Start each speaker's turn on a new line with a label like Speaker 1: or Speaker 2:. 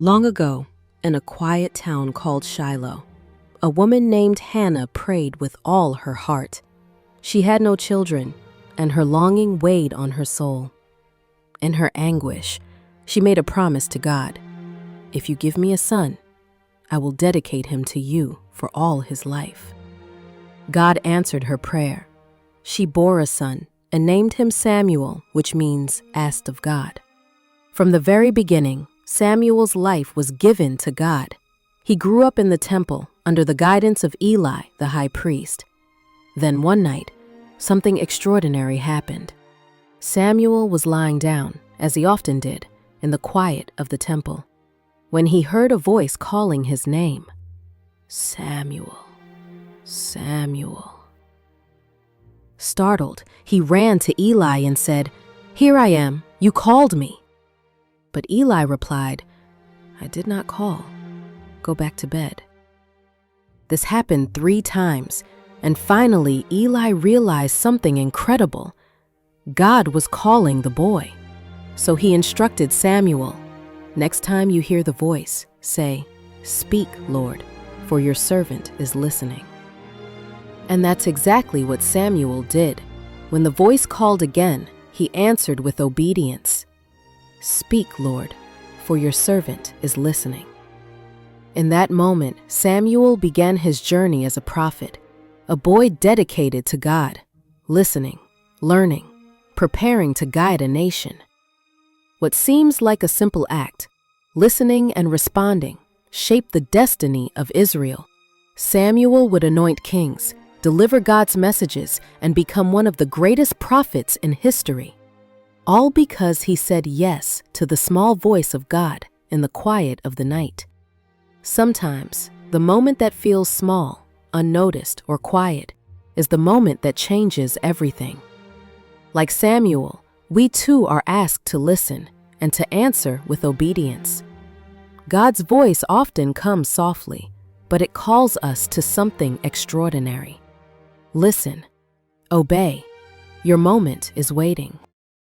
Speaker 1: Long ago, in a quiet town called Shiloh, a woman named Hannah prayed with all her heart. She had no children, and her longing weighed on her soul. In her anguish, she made a promise to God. "If you give me a son, I will dedicate him to you for all his life." God answered her prayer. She bore a son and named him Samuel, which means asked of God. From the very beginning, Samuel's life was given to God. He grew up in the temple under the guidance of Eli, the high priest. Then one night, something extraordinary happened. Samuel was lying down, as he often did, in the quiet of the temple, when he heard a voice calling his name, "Samuel, Samuel." Startled, he ran to Eli and said, "Here I am, you called me." But Eli replied, "I did not call. Go back to bed." This happened 3 times, and finally Eli realized something incredible. God was calling the boy. So he instructed Samuel, "Next time you hear the voice, say, 'Speak, Lord, for your servant is listening.'" And that's exactly what Samuel did. When the voice called again, he answered with obedience. "Speak, Lord, for your servant is listening." In that moment, Samuel began his journey as a prophet, a boy dedicated to God, listening, learning, preparing to guide a nation. What seems like a simple act, listening and responding, shaped the destiny of Israel. Samuel would anoint kings, deliver God's messages, and become one of the greatest prophets in history. All because he said yes to the small voice of God in the quiet of the night. Sometimes, the moment that feels small, unnoticed, or quiet is the moment that changes everything. Like Samuel, we too are asked to listen and to answer with obedience. God's voice often comes softly, but it calls us to something extraordinary. Listen, obey. Your moment is waiting.